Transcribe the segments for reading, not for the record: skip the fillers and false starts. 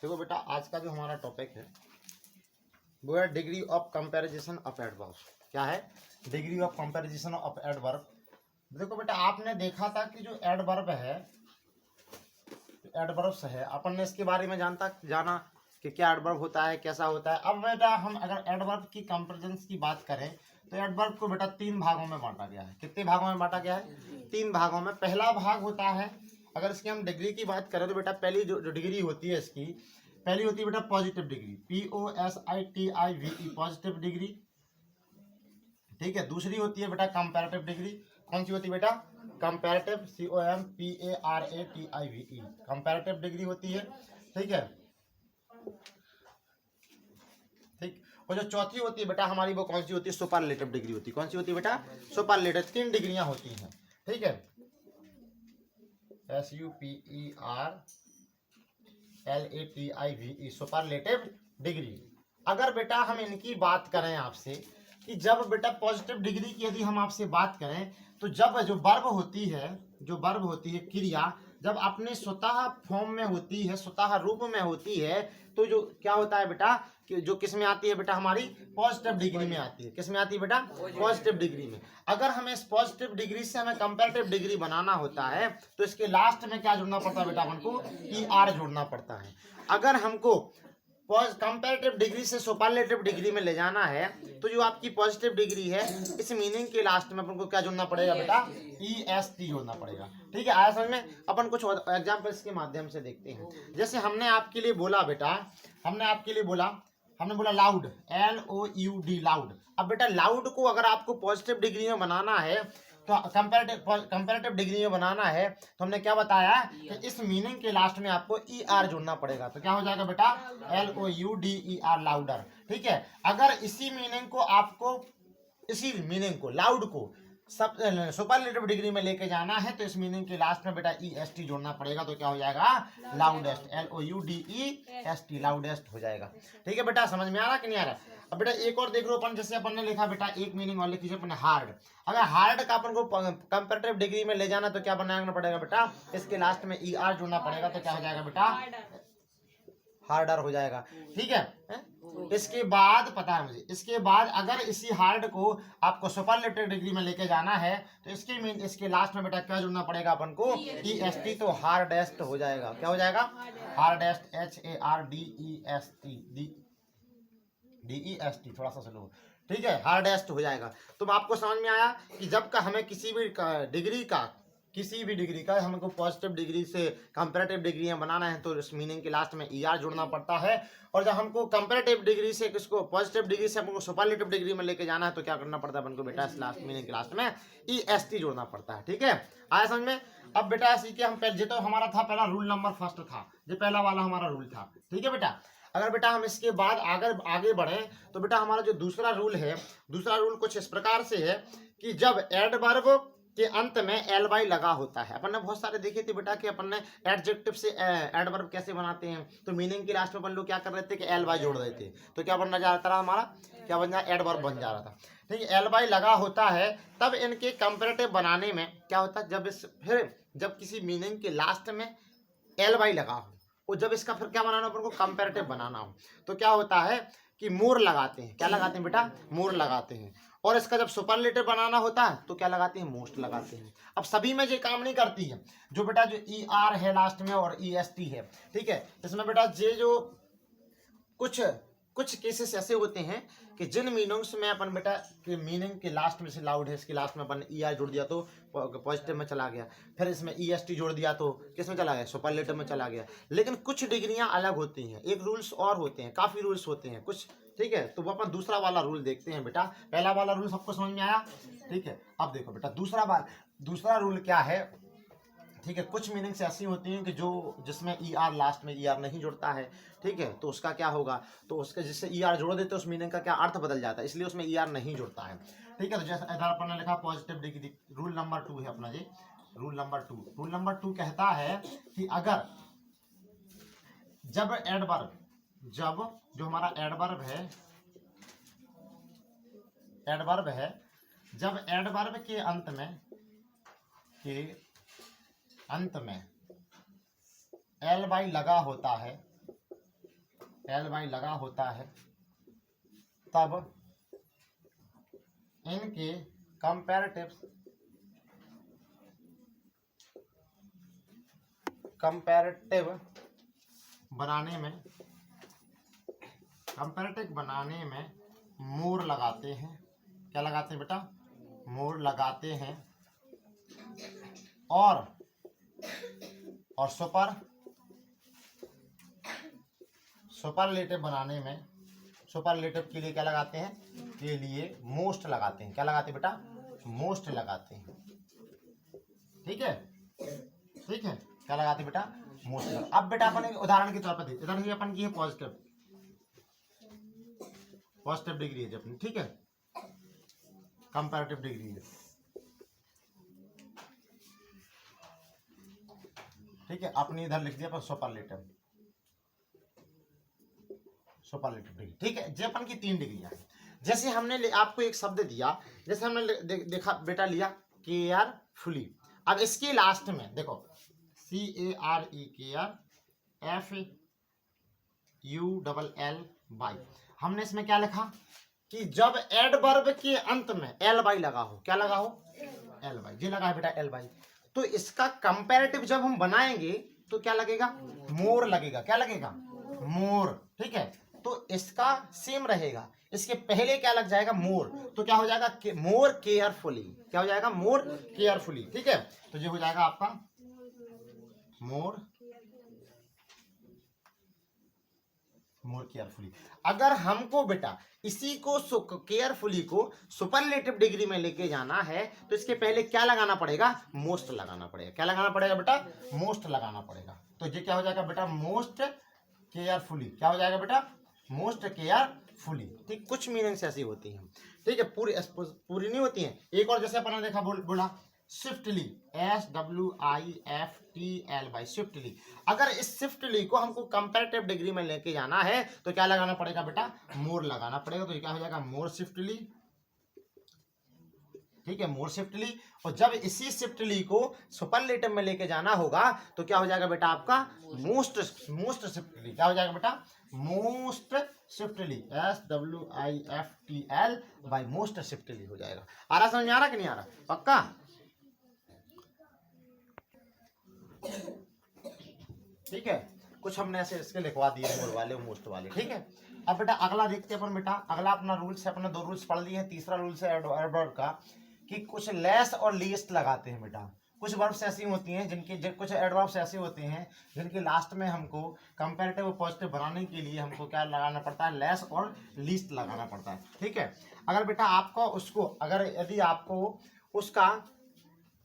देखो बेटा, आज का जो हमारा टॉपिक है वो है degree of comparison of adverb. क्या है? Degree of comparison of adverb. देखो बेटा, आपने देखा था कि जो एडवर्ब है, एडवर्ब्स है, अपन ने इसके बारे में जाना कि क्या एडवर्ब होता है, कैसा होता है। अब बेटा हम अगर एडवर्ब की कंपैरिजन की बात करें तो एडवर्ब को बेटा 3 भागों में बांटा गया है। कितने भागों में बांटा गया है? 3 भागों में। पहला भाग होता है, अगर इसकी हम डिग्री की बात करें तो बेटा पहली जो डिग्री होती है इसकी, पहली होती है बेटा positive degree, POSITIVE, positive degree. ठीक है। दूसरी होती है बेटा कंपैरेटिव डिग्री। कौन सी होती है बेटा? कंपैरेटिव, COMPARATIVE, कंपैरेटिव डिग्री होती है। ठीक है। ठीक। और जो चौथी होती है बेटा हमारी, वो कौन सी होती है? सुपरलेटिव डिग्री होती है। कौन सी होती है बेटा? सुपरलेटिव। 3 डिग्रियां होती हैं। ठीक है। SUPERLATIVE, superlative degree. अगर बेटा हम इनकी बात करें आपसे कि जब बेटा पॉजिटिव डिग्री की यदि हम आपसे बात करें तो जब जो वर्ब होती है, जो वर्ब होती है क्रिया, जब अपने स्वतः फॉर्म में होती है, स्वतः रूप में होती है, तो जो क्या होता है बेटा कि जो किस में आती है बेटा? हमारी पॉजिटिव डिग्री में आती है। किस में आती है बेटा? पॉजिटिव डिग्री में। अगर हमें इस पॉजिटिव डिग्री से हमें कंपैरेटिव डिग्री बनाना होता है तो इसके लास्ट में क्या जोड़ना पड़ता है बेटा? हमको ER जोड़ना पड़ता है। अगर हमको कंपैरेटिव डिग्री से सुपरलेटिव डिग्री में ले जाना है तो जो आपकी पॉजिटिव डिग्री है, इस मीनिंग के लास्ट में अपन को क्या जोड़ना पड़ेगा बेटा? EST जोड़ना पड़ेगा। ठीक है। आया समझ में? अपन कुछ एग्जाम्पल्स के माध्यम से देखते हैं। जैसे हमने आपके लिए बोला बेटा, हमने बोला लाउड, LOUD, लाउड। अब बेटा लाउड को अगर आपको पॉजिटिव डिग्री में बनाना है तो कंपैरेटिव डिग्री में बनाना है तो हमने क्या बताया कि इस मीनिंग के लास्ट में आपको ER जोड़ना पड़ेगा। तो क्या हो जाएगा बेटा? LOUDER, louder. ठीक है। अगर इसी मीनिंग को आपको, इसी मीनिंग को, लाउड को सब सुपरलेटिव डिग्री में लेके जाना है तो इस मीनिंग के लास्ट में बेटा EST जोड़ना पड़ेगा। तो क्या हो जाएगा? लाउडेस्ट, LOUDEST, लाउडेस्ट हो जाएगा। ठीक है बेटा, समझ में आ रहा कि नहीं आ रहा? अब बेटा एक और देख लो अपन, जैसे अपन ने लिखा बेटा एक मीनिंग और लिख लीजिए अपन हार्ड। अगर हार्ड का अपन को कंपैरेटिव डिग्री में ले जाना तो क्या बनाना पड़ेगा बेटा? इसके लास्ट में ER जोड़ना पड़ेगा। तो क्या हो जाएगा बेटा? हार्डर हो जाएगा। ठीक है। इसके बाद पता है मुझे, इसके बाद अगर इसी हार्ड को आपको सुपरलेटिव डिग्री में लेके जाना है तो इसके लास्ट में बेटा क्या जोड़ना पड़ेगा अपन को? EST, तो हार्डेस्ट हो जाएगा। क्या हो जाएगा? हार्डेस्ट, HARDEST, थोड़ा सा स्लो। ठीक है। हार्डेस्ट हो जाएगा। तो आपको समझ में आया कि जब का हमें किसी भी डिग्री का हमको पॉजिटिव डिग्री से कंपैरेटिव डिग्री में बनाना है तो इस मीनिंग के लास्ट में ER जोड़ना पड़ता है। और जब हमको कंपैरेटिव डिग्री से किसको पॉजिटिव डिग्री से हमको सुपरलेटिव डिग्री में लेके जाना है तो क्या करना पड़ता है अपन को बेटा? इस लास्ट मीनिंग के लास्ट में EST जोड़ना पड़ता है। ठीक है। आया समझ में? अब बेटा सीखे हम पहले, तो हमारा था पहला रूल नंबर फर्स्ट था, जो पहला वाला हमारा रूल था। ठीक है बेटा। अगर बेटा हम इसके बाद आगे बढ़े तो बेटा हमारा जो दूसरा रूल है, दूसरा रूल कुछ इस प्रकार से है कि जब एडवर्ब के अंत में LY लगा होता है, अपन ने बहुत सारे देखे थे बेटा कि अपन ने एडजेक्टिव से एडवर्ब कैसे बनाते हैं, तो मीनिंग के लास्ट में अपन लोग क्या कर रहे थे कि LY जोड़ रहे थे। तो क्या बनना जा रहा था हमारा? क्या बन जा? एडवर्ब बन जा रहा था। ठीक है। LY लगा होता है तब इनके कंपैरेटिव बनाने में क्या होता है, जब किसी मीनिंग के लास्ट में LY लगा हो और जब इसका फिर क्या बनाना हो अपन को? कंपैरेटिव बनाना हो तो क्या होता है कि मोर लगाते हैं। क्या लगाते हैं बेटा? मोर लगाते हैं। और इसका जब सुपरलेटिव बनाना होता है तो क्या लगाते हैं? मोस्ट लगाते हैं। अब सभी में ये काम नहीं करती है, जो बेटा जो ER है लास्ट में और EST है। ठीक है। इसमें बेटा ये जो कुछ केसेस ऐसे होते हैं कि जिन मीनिंग्स में अपन बेटा कि मीनिंग के लास्ट में से लाउड है, इसके लास्ट में अपन ER जोड़ दिया तो पॉजिटिव में चला गया, फिर इसमें EST जोड़ दिया तो किस में चला गया? सुपरलेटिव में चला गया। लेकिन कुछ डिग्रियां अलग होती हैं, एक रूल्स और होते हैं, काफी रूल्स होते हैं कुछ। ठीक है। तो वो अपन दूसरा वाला रूल देखते हैं बेटा। पहला वाला रूल सबको समझ में आया? ठीक है। अब देखो बेटा दूसरा रूल क्या है। ठीक है। कुछ मीनिंग्स ऐसी होती हैं कि जिसमें ER लास्ट में ER नहीं जुड़ता है। ठीक है। तो उसका क्या होगा? तो उसके जिससे ER जोड़ देते उस मीनिंग का क्या अर्थ बदल जाता है, इसलिए उसमें ER नहीं जुड़ता है। ठीक है। तो जैसे इधर अपन ने लिखा पॉजिटिव डिग्री, रूल नंबर 2 है अपना जी। रूल नंबर 2 कहता है कि अगर जब जो हमारा एडवर्ब है, जब एडवर्ब के अंत में LY लगा होता है एल बाई लगा होता है तब इनके कंपैरेटिव बनाने में मोर लगाते हैं। क्या लगाते हैं बेटा? मोर लगाते हैं। और सुपरलेटिव बनाने में, सुपरलेटिव के लिए क्या लगाते हैं? के लिए मोस्ट लगाते हैं। क्या लगाते हैं बेटा? मोस्ट लगाते हैं। ठीक है, ठीक है। क्या लगाते हैं बेटा? मोस्ट। अब बेटा अपन एक उदाहरण के तौर पर देखते हैं। इधर अपन की है पॉजिटिव डिग्री है अपनी, ठीक है, कंपैरेटिव डिग्री है, ठीक है। अपनी इधर लिख दिया अपन सुपरलेटिव डिग्री, ठीक है। जे अपन की 3 डिग्रियां हैं। जैसे हमने आपको एक शब्द दिया, जैसे हमने देखा बेटा, लिया केयरफुली। अब इसके लास्ट में देखो CAREFULL, हमने इसमें क्या लिखा कि जब एडवर्ब के अंत में एल बाई लगा हो। क्या लगा हो? L by. ये लगा है बेटा एल बाई। तो इसका कंपैरेटिव जब हम बनाएंगे तो क्या लगेगा? मोर लगेगा। क्या लगेगा? मोर, ठीक है। तो इसका सेम रहेगा, इसके पहले क्या लग जाएगा? मोर। तो क्या हो जाएगा? मोर केयरफुली। क्या हो जाएगा? मोर केयरफुली, ठीक है। तो ये हो जाएगा आपका मोर केयरफुली। अगर हमको बेटा इसी को केयरफुली को सुपरलेटिव डिग्री में लेके जाना है तो इसके पहले क्या लगाना पड़ेगा? मोस्ट लगाना पड़ेगा। क्या लगाना पड़ेगा बेटा? मोस्ट लगाना पड़ेगा। तो ये क्या हो जाएगा बेटा? Most carefully. क्या हो जाएगा बेटा? Most carefully. ठीक, कुछ मीनिंग्स ऐसी होती हैं, ठीक है, पूरी नहीं होती हैं। एक और जैसे अपन ने देखा बोला स्विफ्टली, SWIFTL, स्विफ्टली। अगर इस स्विफ्टली को हमको कंपैरेटिव डिग्री में लेके जाना है तो क्या लगाना पड़ेगा बेटा? मोर लगाना पड़ेगा। तो ये क्या हो जाएगा? मोर स्विफ्टली, ठीक है, मोर स्विफ्टली। और जब इसी स्विफ्टली को सुपरलेटिव में लेके जाना होगा तो क्या हो जाएगा बेटा? आपका मोस्ट स्विफ्टली। क्या हो जाएगा बेटा? Most swiftly, SWIFTL, most swiftly हो जाएगा। आ रहा, समझ में आ रहा कि नहीं आ रहा? पक्का? ठीक है, कुछ हमने ऐसे इसके लिखवा दिए मोर वाले, मोस्ट वाले, ठीक है। अब बेटा अगला देखते हैं अपन बेटा। अगला अपना रूल्स है, अपने 2 रूल्स पढ़ लिए हैं। तीसरा रूल्स है एडवर्ब का कि कुछ लेस और लीस्ट लगाते हैं बेटा। कुछ वर्ब्स ऐसी होती हैं कुछ एडवर्ब्स ऐसे होते हैं जिनके लास्ट में हमको कंपैरेटिव और पॉजिटिव बनाने के लिए हमको क्या लगाना पड़ता है? लेस और लीस्ट लगाना पड़ता है, ठीक है। अगर बेटा आपको उसको, अगर यदि आपको उसका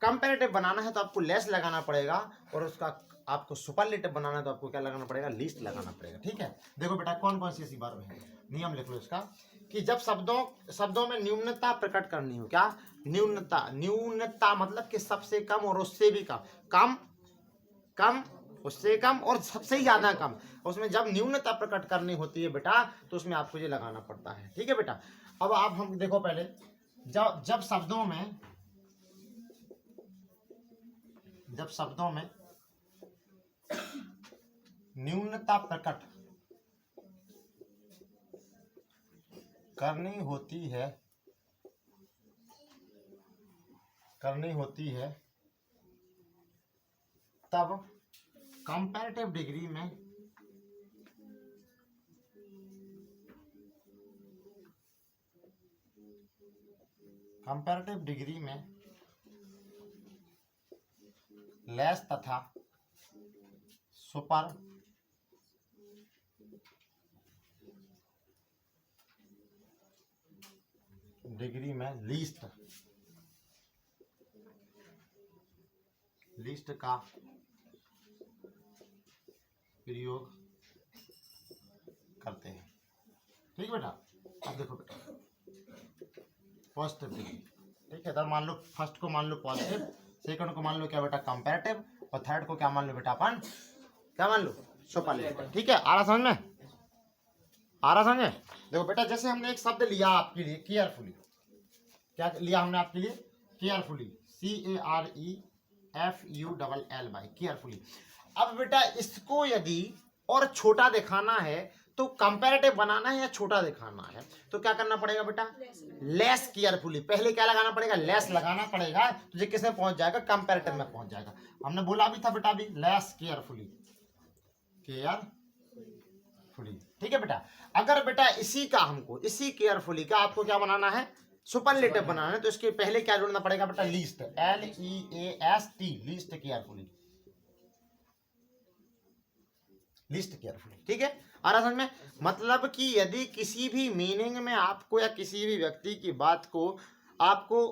कंपैरेटिव बनाना है तो आपको लेस लगाना पड़ेगा, और उसका आपको सुपरलेटिव बनाना है तो आपको क्या लगाना पड़ेगा? लीस्ट लगाना पड़ेगा, ठीक है। देखो बेटा कौन कौन सी ऐसी वर्ब है, नियम लिख लो इसका, कि जब शब्दों में न्यूनता प्रकट करनी हो। क्या? न्यूनता मतलब कि सबसे कम और उससे भी कम, उससे कम और सबसे ज्यादा कम। उसमें जब न्यूनता प्रकट करनी होती है बेटा तो उसमें आपको ये लगाना पड़ता है, ठीक है बेटा। अब आप हम देखो पहले, जब शब्दों में न्यूनता प्रकट करनी होती है तब कंपैरेटिव डिग्री में लेस तथा सुपर डिग्री में लीस्ट का प्रयोग करते हैं, ठीक है बेटा। अब देखो बेटा पॉजिटिव डिग्री, ठीक है। तो मान लो फर्स्ट को मान लो पॉजिटिव, सेकंड को मान लो क्या बेटा? कंपैरेटिव, और थर्ड को क्या मान लो बेटा? अपन क्या मान लो? सुपरलेटिव, ठीक है। आ रहा समझ में? देखो बेटा जैसे हमने एक शब्द लिया आपके लिए केयरफुली। क्या लिया हमने आपके लिए? Carefully, CAREFULL, carefully. अब बेटा इसको यदि और छोटा दिखाना है तो कंपैरेटिव बनाना है या छोटा दिखाना है तो क्या करना पड़ेगा बेटा, लेस केयरफुली। पहले क्या लगाना पड़ेगा, लेस लगाना पड़ेगा, तो ये किसमें पहुंच जाएगा, कंपैरेटिव में पहुंच जाएगा। हमने बोला भी था बेटा अभी, लेस केयरफुली, केयरफुली, ठीक है बेटा। अगर बेटा इसी का हमको, इसी केयरफुली का आपको क्या बनाना है, सुपरलेटिव बनाना है, तो इसके पहले क्या जोड़ना पड़ेगा बेटा, least, LEAST, least carefully, least carefully, ठीक है। और समझ में, मतलब कि यदि किसी भी मीनिंग में आपको या किसी भी व्यक्ति की बात को आपको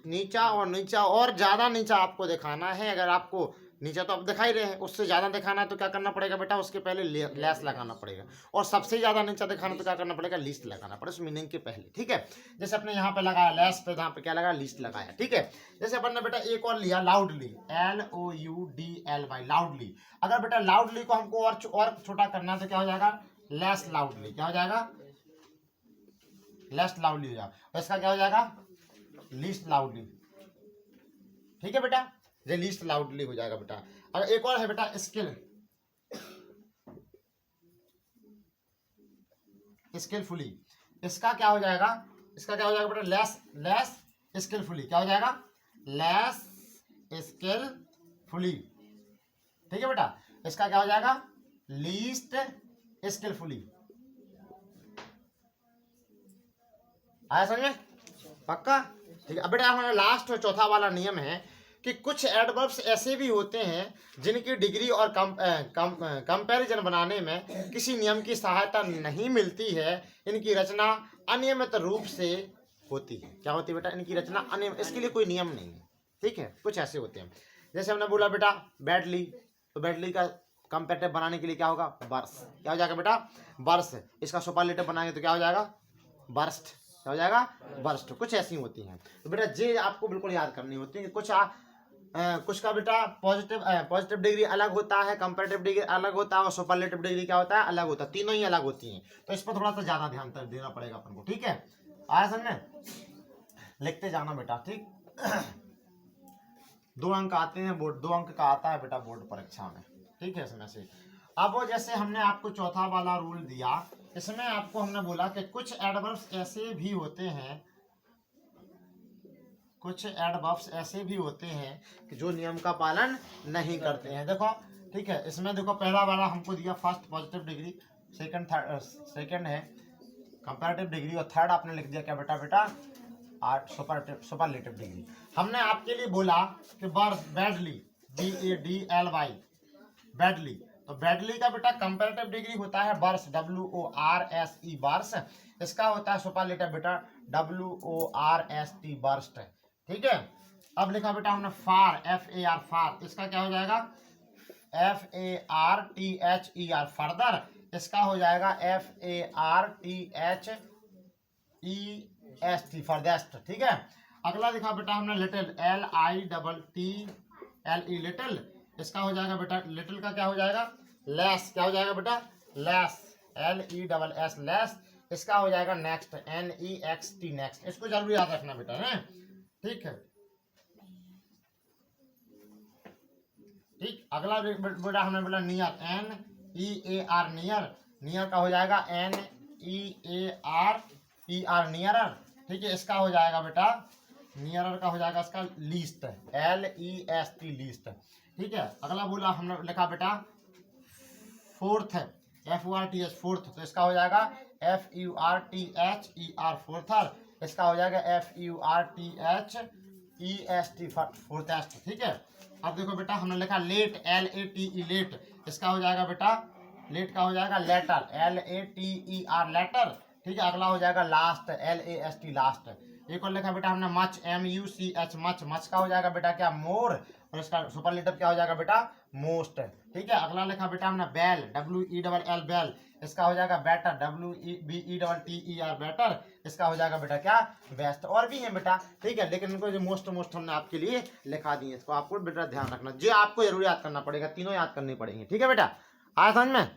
नीचा और नीचा और ज्यादा नीचा आपको दिखाना है, अगर आपको नीचा तो आप दिखाई रहे हैं, उससे ज्यादा दिखाना है तो क्या करना पड़ेगा बेटा, उसके पहले लेस लगाना पड़ेगा, और सबसे ज्यादा नीचा दिखाना तो क्या करना पड़ेगा, लीस्ट लगाना पड़ेगा उस मीनिंग के पहले, ठीक है। जैसे अपने यहाँ पे लगाया लेस पे, यहाँ पे क्या लगाया, लीस्ट लगाया, ठीक है। जैसे अपन ने बेटा एक और लिया लाउडली, LOUDLY, लाउडली। अगर बेटा लाउडली को हमको और छोटा करना है तो क्या हो जाएगा, लेस लाउडली, क्या हो जाएगा, लेस लाउडली हो जाएगा। इसका क्या हो जाएगा, लीस्ट लाउडली, ठीक है बेटा, ये लीस्ट लाउडली हो जाएगा बेटा। अगर एक और है बेटा स्किलफुली, इसका क्या हो जाएगा, इसका क्या हो जाएगा बेटा, लेस स्किलफुली, क्या हो जाएगा, लेस स्किलफुली, ठीक है बेटा। इसका क्या हो जाएगा, लीस्ट स्किलफुली। आया समझ में, पक्का, ठीक है। अब बेटा हमारा लास्ट और चौथा वाला नियम है कि कुछ एडवर्ब्स ऐसे भी होते हैं जिनकी डिग्री और कंपैरिजन बनाने में किसी नियम की सहायता नहीं मिलती है, इनकी रचना अनियमित रूप से होती है। क्या होती है बेटा, इनकी रचना अनियमित, इसके लिए कोई नियम नहीं है, ठीक है। कुछ ऐसे होते हैं, जैसे हमने बोला बेटा बैडली, तो बैडली का कंपैरेटिव बनाने के लिए क्या होगा, बर्स, क्या हो जाएगा बेटा, बर्स। इसका सुपरलेटिव बनाएंगे तो क्या हो जाएगा, बर्स्ट, क्या हो जाएगा, बर्स्ट। कुछ ऐसी होती हैं, तो बेटा ये आपको बिल्कुल याद करनी होती है कि कुछ का बेटा पॉजिटिव डिग्री अलग होता है, कंपैरेटिव डिग्री अलग होता है, और सुपरलेटिव डिग्री क्या होता है, अलग होता है, तीनों ही अलग होती हैं। तो इस पर थोड़ा सा ज्यादा ध्यान देना पड़ेगा अपन को, ठीक है। आया समझ में, लिखते जाना बेटा, ठीक। 2 अंक आते हैं बोर्ड, 2 अंक का आता है बेटा बोर्ड परीक्षा में, ठीक है। इसमें से अब वो जैसे हमने आपको चौथा वाला रूल दिया, इसमें आपको हमने बोला कि कुछ एडवर्ब्स ऐसे भी होते हैं, कुछ एडवर्ब्स ऐसे भी होते हैं कि जो नियम का पालन नहीं करते हैं। देखो, ठीक है, इसमें देखो पहला वाला हमको दिया फर्स्ट पॉजिटिव डिग्री, सेकंड है कंपैरेटिव डिग्री, और थर्ड आपने लिख दिया क्या बेटा सुपरलेटिव डिग्री। हमने आपके लिए बोला कि बैडली, BADLY, बैडली, तो बैडली का बेटा कंपैरेटिव डिग्री होता है बर्स, WORSE, बर्स। इसका होता है सुपरलेटिव बेटा WORST, बर्स्ट, ठीक है। अब लिखा बेटा हमने फार, FAR, फार, इसका क्या हो जाएगा, FARTHER, फर्दर। इसका हो जाएगा FARTHEST, फर्देस्ट, ठीक है। अगला लिखा बेटा हमने लिटिल, LITTLE, लिटिल। इसका हो जाएगा बेटा, लिटिल का क्या हो जाएगा, लेस, क्या हो जाएगा बेटा, लेस, LESS, लेस। इसका हो जाएगा नेक्स्ट, NEXT, नेक्स्ट। इसको जरूर याद रखना बेटा है, ठीक है, ठीक। अगला बेटा हमने बोला नियर, NEAR, नियर, नियर का हो जाएगा NEARER, नियरर, ठीक है। इसका हो जाएगा बेटा नियरर का हो जाएगा इसका लीस्ट, LEST, लीस्ट, ठीक है। अगला बोला हमने लिखा बेटा फोर्थ, FORTH, फोर्थ, तो इसका हो जाएगा FURTHER, फोर्थर। इसका हो जाएगा FURTHEST, फोर्थेस्ट, ठीक है। अब देखो बेटा हमने लिखा लेट, LATE, लेट। इसका हो जाएगा बेटा, लेट का हो जाएगा लेटर, LATER, लेटर, ठीक है। अगला हो जाएगा लास्ट, LAST, लास्ट। एक और लिखा बेटा हमने मच, MUCH, मच, मच का हो जाएगा बेटा क्या, मोर, और इसका सुपरलेटिव क्या हो जाएगा बेटा, मोस्ट, ठीक है। अगला लिखा बेटा हमने बैल, WELL, बैल। इसका हो जाएगा बेटर, WEBETTER, बेटर। इसका हो जाएगा बेटा क्या, बेस्ट। और भी है बेटा, ठीक है, लेकिन इनको जो मोस्ट हमने आपके लिए लिखा दिए, इसको आपको बेटा ध्यान रखना, जो आपको जरूर याद करना पड़ेगा, तीनों याद करनी पड़ेंगे, ठीक है बेटा। आया समझ में।